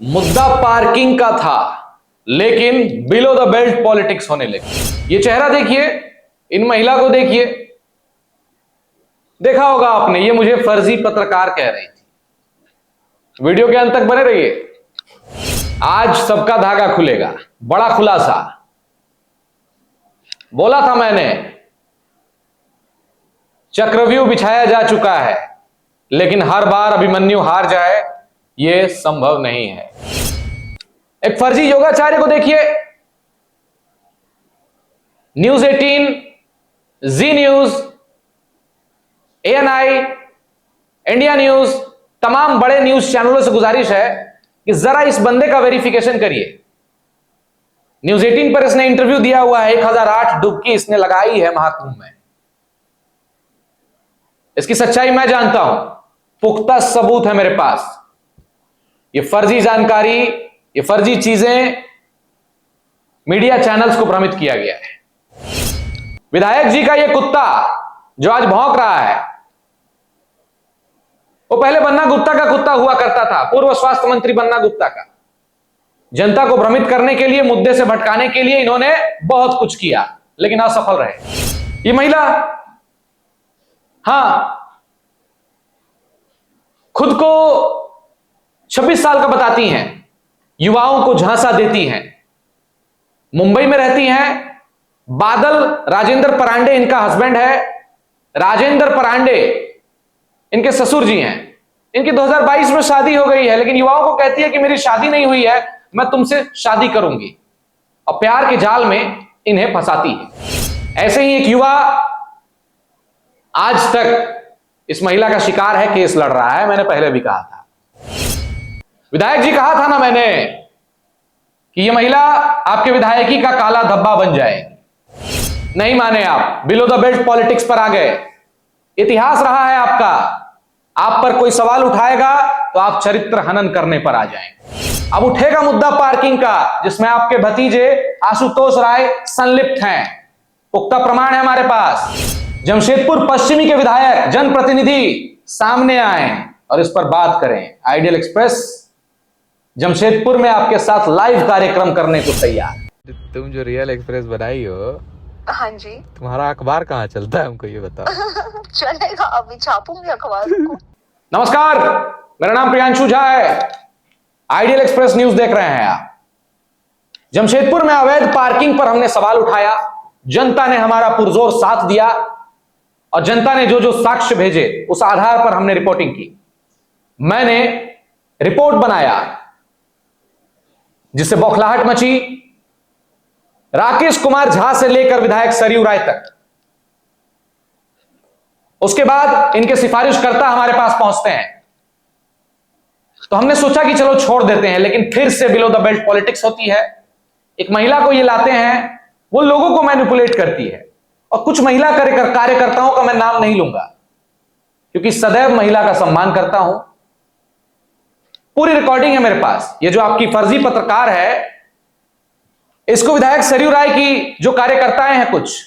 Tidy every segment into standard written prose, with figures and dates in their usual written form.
मुद्दा पार्किंग का था, लेकिन बिलो द बेल्ट पॉलिटिक्स होने लगी। ये चेहरा देखिए, इन महिला को देखिए, देखा होगा आपने, ये मुझे फर्जी पत्रकार कह रही थी। वीडियो के अंत तक बने रहिए, आज सबका धागा खुलेगा। बड़ा खुलासा बोला था मैंने, चक्रव्यूह बिछाया जा चुका है, लेकिन हर बार अभिमन्यु हार जाए यह संभव नहीं है। एक फर्जी योगाचार्य को देखिए, न्यूज 18, जी न्यूज, ANI, इंडिया न्यूज, तमाम बड़े न्यूज चैनलों से गुजारिश है कि जरा इस बंदे का वेरिफिकेशन करिए। न्यूज 18 पर इसने इंटरव्यू दिया हुआ है, 1008 डुबकी इसने लगाई है महाकुंभ में। इसकी सच्चाई मैं जानता हूं, पुख्ता सबूत है मेरे पास। ये फर्जी जानकारी, ये फर्जी चीजें मीडिया चैनल्स को भ्रमित किया गया है। विधायक जी का ये कुत्ता जो आज भौंक रहा है, वो पहले बन्ना गुप्ता का कुत्ता हुआ करता था, पूर्व स्वास्थ्य मंत्री बन्ना गुप्ता का। जनता को भ्रमित करने के लिए, मुद्दे से भटकाने के लिए इन्होंने बहुत कुछ किया, लेकिन असफल रहे। ये महिला हां खुद को 26 साल का बताती हैं, युवाओं को झांसा देती हैं, मुंबई में रहती हैं। बादल राजेंद्र परांडे इनका हस्बैंड है। राजेंद्र परांडे इनके ससुर जी हैं। इनकी 2022 में शादी हो गई है, लेकिन युवाओं को कहती है कि मेरी शादी नहीं हुई है, मैं तुमसे शादी करूंगी, और प्यार के जाल में इन्हें फंसाती है। ऐसे ही एक युवा आज तक इस महिला का शिकार है, केस लड़ रहा है। मैंने पहले भी कहा था, विधायक जी कहा था ना मैंने कि यह महिला आपके विधायकी का काला धब्बा बन जाएगी। नहीं माने आप, बिलो द बेल्ट पॉलिटिक्स पर आ गए। इतिहास रहा है आपका, आप पर कोई सवाल उठाएगा तो आप चरित्र हनन करने पर आ जाएंगे। अब उठेगा मुद्दा पार्किंग का, जिसमें आपके भतीजे आशुतोष राय संलिप्त हैं। पुख्ता प्रमाण है हमारे पास। जमशेदपुर पश्चिमी के विधायक, जनप्रतिनिधि सामने आए और इस पर बात करें। आइडियल एक्सप्रेस जमशेदपुर में आपके साथ लाइव कार्यक्रम करने को तैयार। तुम जो रियल एक्सप्रेस बनाई हो, हाँ जी, तुम्हारा अखबार कहाँ चलता है, हमको ये बताओ। चलेगा, अभी छापूंगी अखबार को। नमस्कार, मेरा नाम प्रियांशु झा है। आइडियल एक्सप्रेस न्यूज देख रहे हैं आप। जमशेदपुर में अवैध पार्किंग पर हमने सवाल उठाया, जनता ने हमारा पुरजोर साथ दिया, और जनता ने जो जो साक्ष्य भेजे उस आधार पर हमने रिपोर्टिंग की। मैंने रिपोर्ट बनाया जिससे बौखलाहट मची। राकेश कुमार झा से लेकर विधायक सरयू राय तक, उसके बाद इनके सिफारिशकर्ता हमारे पास पहुंचते हैं। तो हमने सोचा कि चलो छोड़ देते हैं, लेकिन फिर से बिलो द बेल्ट पॉलिटिक्स होती है। एक महिला को ये लाते हैं, वो लोगों को मैनिपुलेट करती है, और कुछ महिला कार्यकर्ताओं का मैं नाम नहीं लूंगा, क्योंकि सदैव महिला का सम्मान करता हूं। पूरी रिकॉर्डिंग है मेरे पास। ये जो आपकी फर्जी पत्रकार है, इसको विधायक सरयू राय की जो कार्यकर्ताएं हैं कुछ,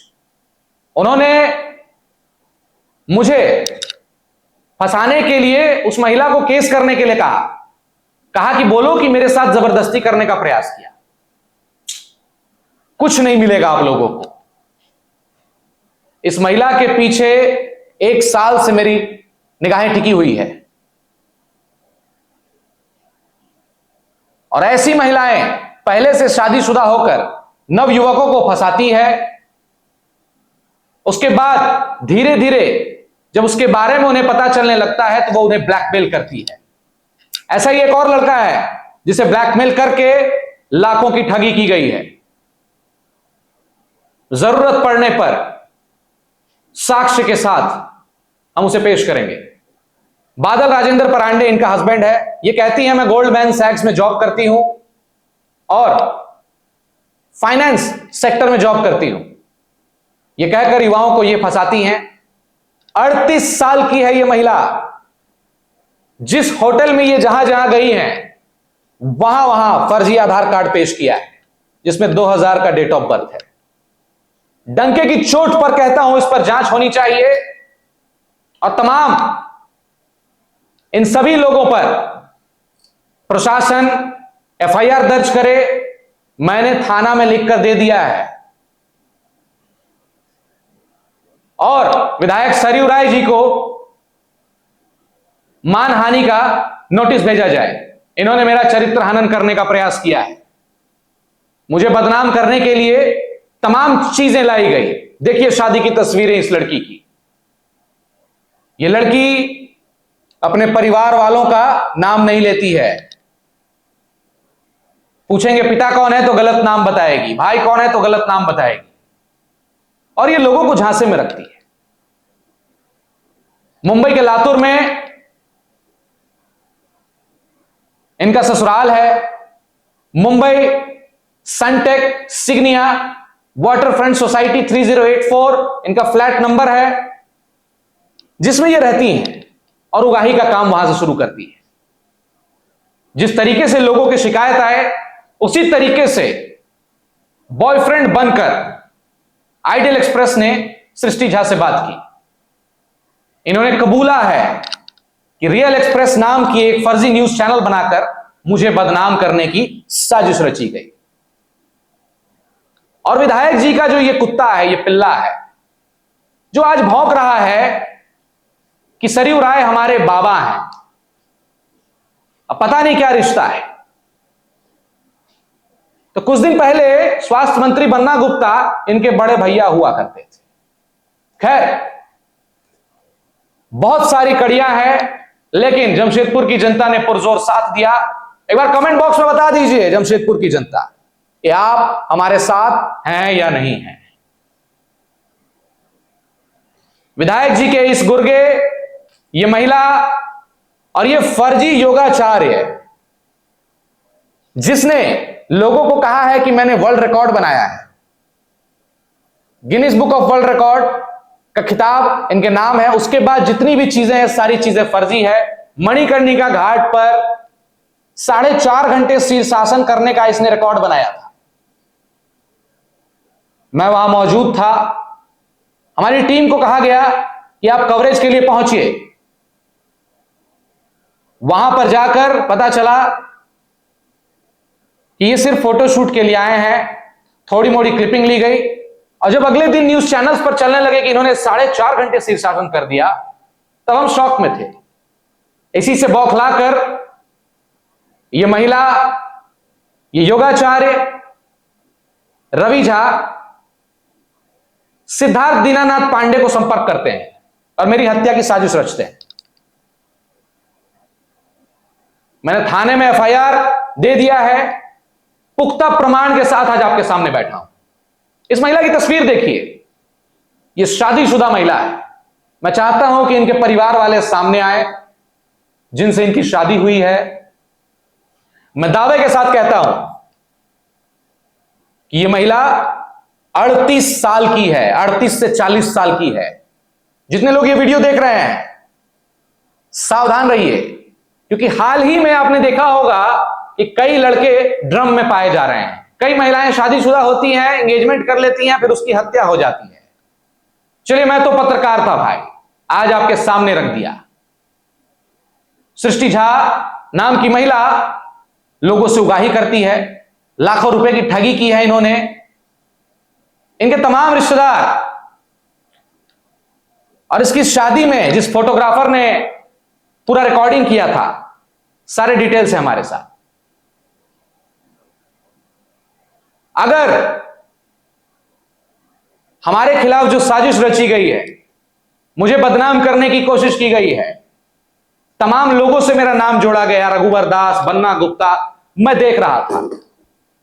उन्होंने मुझे फंसाने के लिए उस महिला को केस करने के लिए कहा कि बोलो कि मेरे साथ जबरदस्ती करने का प्रयास किया। कुछ नहीं मिलेगा आप लोगों को। इस महिला के पीछे 1 साल से मेरी निगाहें टिकी हुई है, और ऐसी महिलाएं पहले से शादीशुदा होकर नव युवकों को फंसाती है। उसके बाद धीरे धीरे जब उसके बारे में उन्हें पता चलने लगता है तो वो उन्हें ब्लैकमेल करती है। ऐसा ही एक और लड़का है जिसे ब्लैकमेल करके लाखों की ठगी की गई है। जरूरत पड़ने पर साक्ष्य के साथ हम उसे पेश करेंगे। बादल राजेंद्र परांडे इनका हस्बैंड है। ये कहती है मैं गोल्डमैन सैक्स में जॉब करती हूं और फाइनेंस सेक्टर में जॉब करती हूं। ये कहकर युवाओं को ये फंसाती हैं। 38 साल की है ये महिला। जिस होटल में ये जहां जहां गई हैं, वहां वहां फर्जी आधार कार्ड पेश किया है, जिसमें 2000 का डेट ऑफ बर्थ है। डंके की चोट पर कहता हूं, इस पर जांच होनी चाहिए, और तमाम इन सभी लोगों पर प्रशासन एफआईआर दर्ज करे, मैंने थाना में लिखकर दे दिया है। और विधायक सरयू राय जी को मानहानि का नोटिस भेजा जाए। इन्होंने मेरा चरित्र हनन करने का प्रयास किया है, मुझे बदनाम करने के लिए तमाम चीजें लाई गई। देखिए शादी की तस्वीरें इस लड़की की। यह लड़की अपने परिवार वालों का नाम नहीं लेती है। पूछेंगे पिता कौन है तो गलत नाम बताएगी, भाई कौन है तो गलत नाम बताएगी, और ये लोगों को झांसे में रखती है। मुंबई के लातूर में इनका ससुराल है। मुंबई सनटेक सिग्निया वाटरफ्रंट सोसाइटी 3084 इनका फ्लैट नंबर है, जिसमें ये रहती हैं और उगाही का काम वहां से शुरू करती है। जिस तरीके से लोगों की शिकायत आए उसी तरीके से बॉयफ्रेंड बनकर आइडियल एक्सप्रेस ने सृष्टि झा से बात की। इन्होंने कबूला है कि रियल एक्सप्रेस नाम की एक फर्जी न्यूज चैनल बनाकर मुझे बदनाम करने की साजिश रची गई। और विधायक जी का जो ये कुत्ता है, ये पिल्ला है, जो आज भौंक रहा है कि सरयू राय हमारे बाबा हैं। अब पता नहीं क्या रिश्ता है। तो कुछ दिन पहले स्वास्थ्य मंत्री बन्ना गुप्ता इनके बड़े भैया हुआ करते थे। खैर, बहुत सारी कड़ियां हैं, लेकिन जमशेदपुर की जनता ने पुरजोर साथ दिया। एक बार कमेंट बॉक्स में बता दीजिए जमशेदपुर की जनता कि आप हमारे साथ हैं या नहीं हैं। विधायक जी के इस गुर्गे, ये महिला और ये फर्जी योगाचार्य, जिसने लोगों को कहा है कि मैंने वर्ल्ड रिकॉर्ड बनाया है, Guinness book of world record का खिताब इनके नाम है, उसके बाद जितनी भी चीजें हैं सारी चीजें फर्जी है। मणिकर्णिका घाट पर 4.5 घंटे शीर्षासन करने का इसने रिकॉर्ड बनाया था। मैं वहां मौजूद था। हमारी टीम को कहा गया कि आप कवरेज के लिए पहुंचिए। वहां पर जाकर पता चला कि ये सिर्फ फोटोशूट के लिए आए हैं। थोड़ी मोड़ी क्लिपिंग ली गई, और जब अगले दिन न्यूज चैनल्स पर चलने लगे कि इन्होंने 4.5 घंटे शीर्षासन कर दिया, तब हम शॉक में थे। इसी से बौखलाकर ये महिला, ये योगाचार्य रवि झा सिद्धार्थ दीनानाथ पांडे को संपर्क करते हैं और मेरी हत्या की साजिश रचते हैं। मैंने थाने में एफआईआर दे दिया है, पुख्ता प्रमाण के साथ आज आपके सामने बैठा हूं। इस महिला की तस्वीर देखिए, यह शादीशुदा महिला है। मैं चाहता हूं कि इनके परिवार वाले सामने आए जिनसे इनकी शादी हुई है। मैं दावे के साथ कहता हूं कि यह महिला 38 साल की है, 38 से 40 साल की है। जितने लोग ये वीडियो देख रहे हैं, सावधान रहिए, क्योंकि हाल ही में आपने देखा होगा कि कई लड़के ड्रम में पाए जा रहे हैं। कई महिलाएं शादीशुदा होती हैं, एंगेजमेंट कर लेती हैं, फिर उसकी हत्या हो जाती है। चलिए, मैं तो पत्रकार था भाई, आज आपके सामने रख दिया। सृष्टि झा नाम की महिला लोगों से उगाही करती है, लाखों रुपए की ठगी की है इन्होंने। इनके तमाम रिश्तेदार, और इसकी शादी में जिस फोटोग्राफर ने पूरा रिकॉर्डिंग किया था, सारे डिटेल्स हैं हमारे साथ। अगर हमारे खिलाफ जो साजिश रची गई है, मुझे बदनाम करने की कोशिश की गई है, तमाम लोगों से मेरा नाम जोड़ा गया, रघुवर दास, बन्ना गुप्ता, मैं देख रहा था।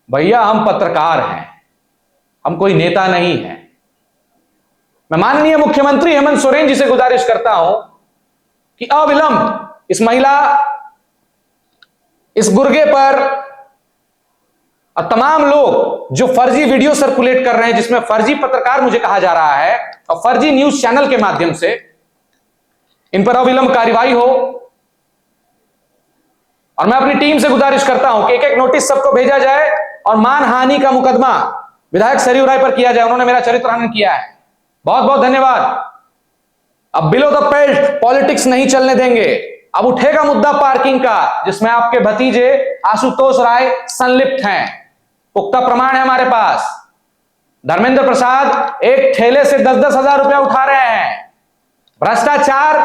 भैया, हम पत्रकार हैं, हम कोई नेता नहीं हैं। मैं माननीय मुख्यमंत्री हेमंत सोरेन जी से गुजारिश करता हूं कि अविलंब इस महिला, इस गुर्गे पर और तमाम लोग जो फर्जी वीडियो सर्कुलेट कर रहे हैं, जिसमें फर्जी पत्रकार मुझे कहा जा रहा है और फर्जी न्यूज चैनल के माध्यम से, इन पर अविलंब कार्रवाई हो। और मैं अपनी टीम से गुजारिश करता हूं कि एक एक नोटिस सबको भेजा जाए और मानहानि का मुकदमा विधायक सरयू राय पर किया जाए। उन्होंने मेरा चरित्र हनन किया है। बहुत बहुत धन्यवाद। अब बिलो द बेल्ट पॉलिटिक्स नहीं चलने देंगे। अब उठेगा मुद्दा पार्किंग का, जिसमें आपके भतीजे आशुतोष राय संलिप्त हैं। पुख्ता प्रमाण है हमारे पास। धर्मेंद्र प्रसाद एक ठेले से 10-10 हजार रुपया उठा रहे हैं, भ्रष्टाचार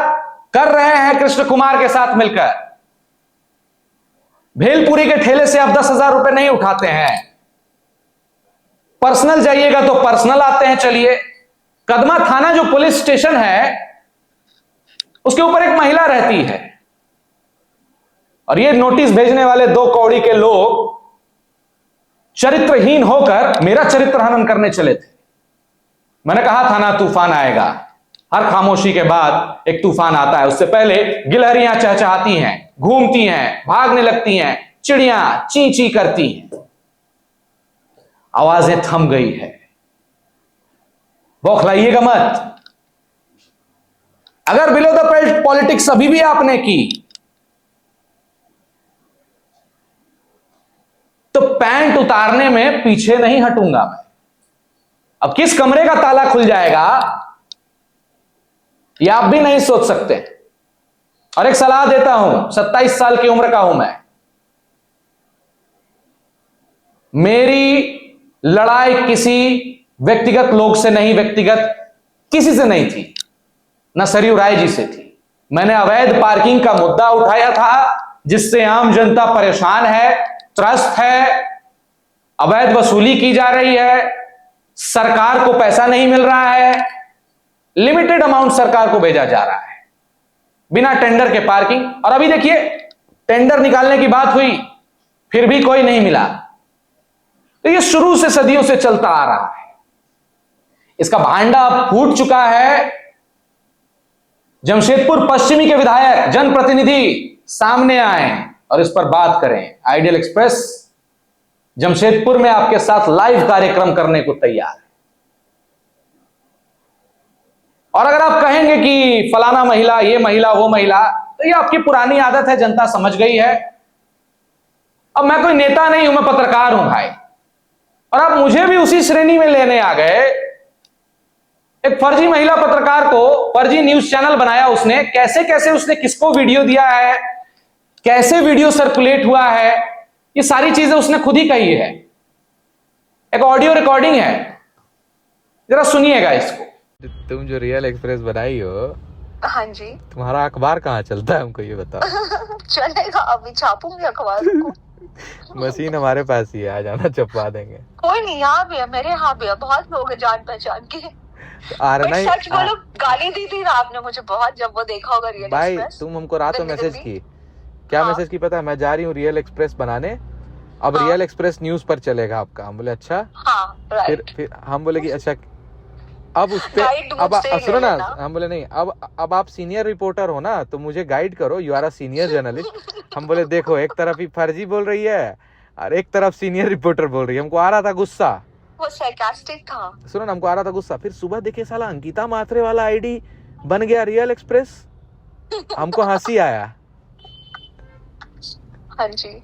कर रहे हैं कृष्ण कुमार के साथ मिलकर। भेलपुरी के ठेले से आप 10,000 रुपए नहीं उठाते हैं। पर्सनल जाइएगा तो पर्सनल आते हैं। चलिए, कदमा थाना जो पुलिस स्टेशन है, उसके ऊपर एक महिला रहती है, और ये नोटिस भेजने वाले 2 कौड़ी के लोग चरित्रहीन होकर मेरा चरित्र हनन करने चले थे। मैंने कहा था ना, तूफान आएगा। हर खामोशी के बाद एक तूफान आता है। उससे पहले गिलहरियां चहचहाती हैं, घूमती हैं, भागने लगती हैं, चिड़ियां ची ची करती हैं। आवाजें थम गई है। बौखलाइएगा मत। अगर बिलो द बेल्ट पॉलिटिक्स अभी भी आपने की, तो पैंट उतारने में पीछे नहीं हटूंगा मैं। अब किस कमरे का ताला खुल जाएगा, यह आप भी नहीं सोच सकते। और एक सलाह देता हूं, 27 साल की उम्र का हूं मैं। मेरी लड़ाई किसी व्यक्तिगत लोग से नहीं, व्यक्तिगत किसी से नहीं थी, ना सरयू राय जी से थी। मैंने अवैध पार्किंग का मुद्दा उठाया था, जिससे आम जनता परेशान है, त्रस्त है, अवैध वसूली की जा रही है, सरकार को पैसा नहीं मिल रहा है, लिमिटेड अमाउंट सरकार को भेजा जा रहा है, बिना टेंडर के पार्किंग। और अभी देखिए, टेंडर निकालने की बात हुई, फिर भी कोई नहीं मिला। तो ये शुरू से सदियों से चलता आ रहा है। इसका भांडा अब फूट चुका है। जमशेदपुर पश्चिमी के विधायक, जनप्रतिनिधि सामने आए और इस पर बात करें। आइडियल एक्सप्रेस जमशेदपुर में आपके साथ लाइव कार्यक्रम करने को तैयार है। और अगर आप कहेंगे कि फलाना महिला, ये महिला, वो महिला, तो ये आपकी पुरानी आदत है, जनता समझ गई है। अब मैं कोई नेता नहीं हूं, मैं पत्रकार हूं भाई। और आप मुझे भी उसी श्रेणी में लेने आ गए। एक फर्जी महिला पत्रकार को फर्जी न्यूज चैनल बनाया उसने। कैसे कैसे उसने किसको वीडियो दिया है, कैसे वीडियो सर्कुलेट हुआ है, ये सारी चीजें उसने खुद ही कही है। एक ऑडियो रिकॉर्डिंग है, जरा सुनिएगा इसको। तुम जो रियल एक्सप्रेस बनाई हो, हाँ जी। तुम्हारा अखबार कहाँ चलता है, हमको ये बताओ। चलेगा, अभी छापूंगी अखबार को। मशीन हमारे पास ही है, आ जाना, छपवा देंगे। कोई नहीं, यहाँ भी है, मेरे यहाँ भी है, बहुत लोग हैं जान पहचान के। नहीं, सच बोलो, गाली दी थी ना आपने मुझे बहुत, जब वो देखा होगा रियल भाई एक्सप्रेस। तुम हमको रात में मैसेज की, क्या हाँ। मैसेज की पता है? मैं जा रही हूँ रियल एक्सप्रेस बनाने, अब हाँ। रियल एक्सप्रेस न्यूज पर चलेगा आपका। हम बोले अच्छा। हाँ, राइट। फिर हम बोले कि अच्छा, अब उस पे गाइड अब मुझसे ले सुनो ना, लेना। हम बोले नहीं, अब आप सीनियर रिपोर्टर हो ना, तो मुझे गाइड करो, you are a senior journalist. हम बोले देखो, एक तरफ ही फर्जी बोल रही है और एक तरफ सीनियर रिपोर्टर बोल रही है। हमको आ रहा था गुस्सा, वो sarcastic था। सुनो ना, हमको आ रहा था गुस्सा। फिर सुबह देखे साला अंकिता माथरे वाला आईडी बन गया रियल एक्सप्रेस, हमको हंसी आया। हाँ जी,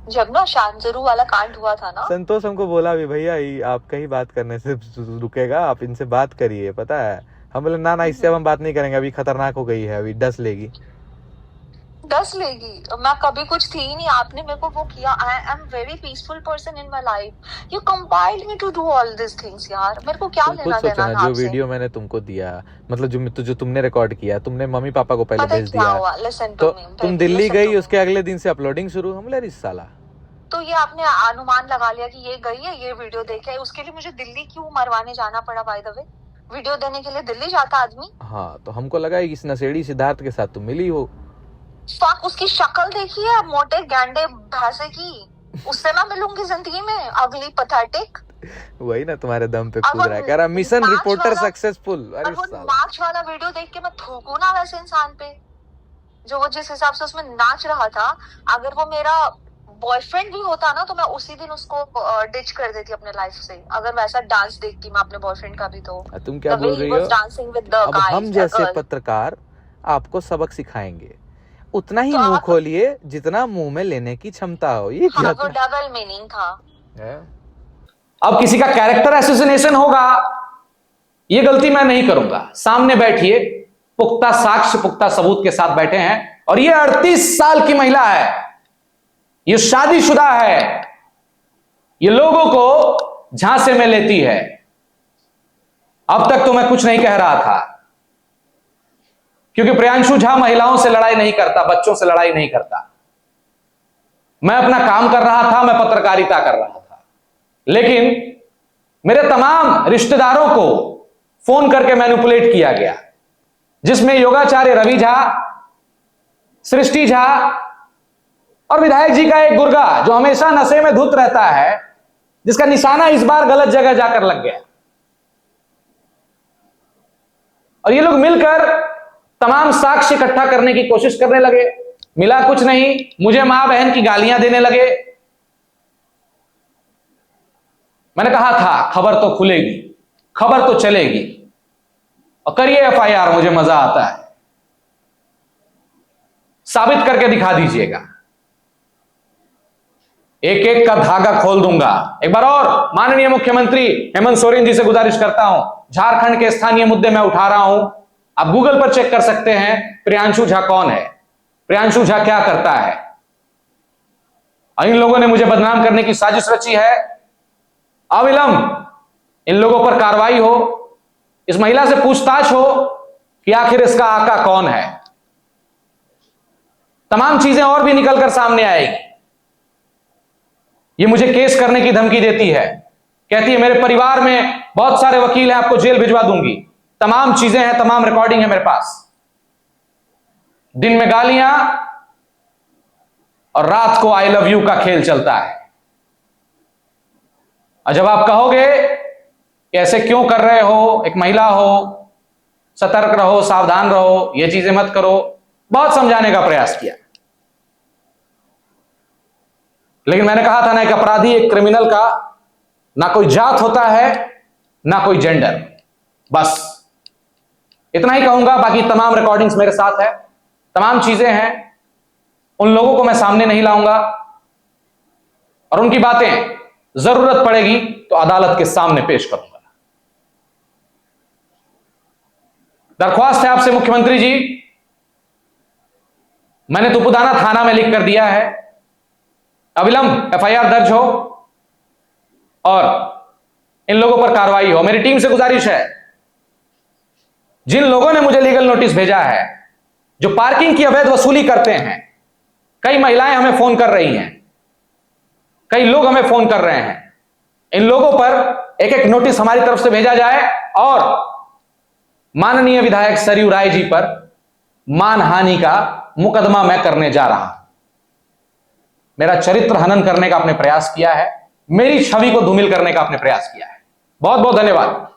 जब ना शांतरू वाला कांड हुआ था ना, संतोष हमको बोला भी, भैया आपका ही बात करने से रुकेगा, आप इनसे बात करिए, पता है। हम बोले ना, इससे अब हम बात नहीं करेंगे, अभी खतरनाक हो गई है, अभी डस लेगी। 10 लेगी। मैं कभी कुछ थी ही नहीं, आपने मेरे को वो किया। I am very peaceful person in my life. You compiled me to do all this things यार। मेरे को क्या तुम लेना खुद सोचो देना ना, है जो आपसे। वीडियो मैंने तुमको दिया, मतलब जो तुमने रिकॉर्ड किया, तुमने मम्मी पापा को पहले पता है भेज क्या दिया, हुआ? लिसन तो टू मी। तुम दिल्ली गई, उसके अगले दिन से अपलोडिंग शुरू। हम बोले इस साला, तो ये आपने अनुमान लगा लिया कि ये गई है, ये वीडियो देखे, उसके लिए मुझे दिल्ली क्यों मरवाने जाना पड़ा? बाय द वे, वीडियो देने के लिए दिल्ली जाता आदमी। हाँ, तो हमको लगा इस नशेड़ी सिद्धार्थ के साथ तुम मिली हो। फक, उसकी शक्ल देखी है, मोटे गैंडे भैंसे की। उससे मैं मिलूंगी जिंदगी में, अगली पथेटिक। वही ना, तुम्हारे दम पे अब कूद रहा है, कह रहा मिशन नाच रिपोर्टर वाला- सक्सेसफुल। और अरे वो साला, नाच वाला वीडियो देख के मैं थूकू ना वैसे इंसान पे, जो वो जिस हिसाब से उसमें नाच रहा था। अगर वो मेरा बॉयफ्रेंड भी होता ना, तो मैं उसी दिन उसको डिच कर देती अपने लाइफ से। अगर वैसा डांस देखती मैं अपने बॉयफ्रेंड का भी, तो तुम क्या बोल रही हो? डांसिंग विद द अब गाइस, हम जैसे पत्रकार आपको सबक सिखाएंगे, उतना ही तो मुंह आप- खोलिए जितना मुंह में लेने की क्षमता हो। ये क्या हाँ, वो था? डबल मीनिंग था। अब किसी का कैरेक्टर एसोसिनेशन होगा, ये गलती मैं नहीं करूंगा। सामने बैठिए, पुख्ता साक्ष्य, पुख्ता सबूत के साथ बैठे हैं और ये 38 साल की महिला है, ये शादीशुदा है, ये लोगों को झांसे में लेती है। अब तक तो मैं कुछ नहीं कह रहा था, क्योंकि प्रियांशु झा महिलाओं से लड़ाई नहीं करता, बच्चों से लड़ाई नहीं करता। मैं अपना काम कर रहा था, मैं पत्रकारिता कर रहा था, लेकिन मेरे तमाम रिश्तेदारों को फोन करके मैनिपुलेट किया गया, जिसमें योगाचार्य रवि झा, सृष्टि झा और विधायक जी का एक गुर्गा जो हमेशा नशे में धुत रहता है, जिसका निशाना इस बार गलत जगह जाकर लग गया। और ये लोग मिलकर तमाम साक्ष्य इकट्ठा करने की कोशिश करने लगे। मिला कुछ नहीं, मुझे मां बहन की गालियां देने लगे। मैंने कहा था खबर तो खुलेगी, खबर तो चलेगी, और करिए एफआईआर, मुझे मजा आता है, साबित करके दिखा दीजिएगा, एक एक का धागा खोल दूंगा। एक बार और माननीय मुख्यमंत्री हेमंत सोरेन जी से गुजारिश करता हूं, झारखंड के स्थानीय मुद्दे में उठा रहा हूं, आप गूगल पर चेक कर सकते हैं प्रियांशु झा कौन है, प्रियांशु झा क्या करता है। और इन लोगों ने मुझे बदनाम करने की साजिश रची है। अविलंब इन लोगों पर कार्रवाई हो, इस महिला से पूछताछ हो कि आखिर इसका आका कौन है। तमाम चीजें और भी निकलकर सामने आएगी। ये मुझे केस करने की धमकी देती है, कहती है मेरे परिवार में बहुत सारे वकील हैं, आपको जेल भिजवा दूंगी। तमाम चीजें हैं, तमाम रिकॉर्डिंग है मेरे पास। दिन में गालियां और रात को आई लव यू का खेल चलता है। और जब आप कहोगे कि ऐसे क्यों कर रहे हो, एक महिला हो, सतर्क रहो, सावधान रहो, ये चीजें मत करो, बहुत समझाने का प्रयास किया, लेकिन मैंने कहा था ना, एक अपराधी, एक क्रिमिनल का ना कोई जात होता है ना कोई जेंडर। बस इतना ही कहूंगा। बाकी तमाम रिकॉर्डिंग्स मेरे साथ है, तमाम चीजें हैं, उन लोगों को मैं सामने नहीं लाऊंगा, और उनकी बातें जरूरत पड़ेगी तो अदालत के सामने पेश करूंगा। दरख्वास्त है आपसे मुख्यमंत्री जी, मैंने तुपुदाना थाना में लिख कर दिया है, अविलंब एफआईआर दर्ज हो और इन लोगों पर कार्रवाई हो। मेरी टीम से गुजारिश है, जिन लोगों ने मुझे लीगल नोटिस भेजा है, जो पार्किंग की अवैध वसूली करते हैं, कई महिलाएं हमें फोन कर रही हैं, कई लोग हमें फोन कर रहे हैं, इन लोगों पर एक एक नोटिस हमारी तरफ से भेजा जाए और माननीय विधायक सरयू राय जी पर मानहानि का मुकदमा मैं करने जा रहा हूं। मेरा चरित्र हनन करने का आपने प्रयास किया है, मेरी छवि को धूमिल करने का आपने प्रयास किया है। बहुत बहुत धन्यवाद।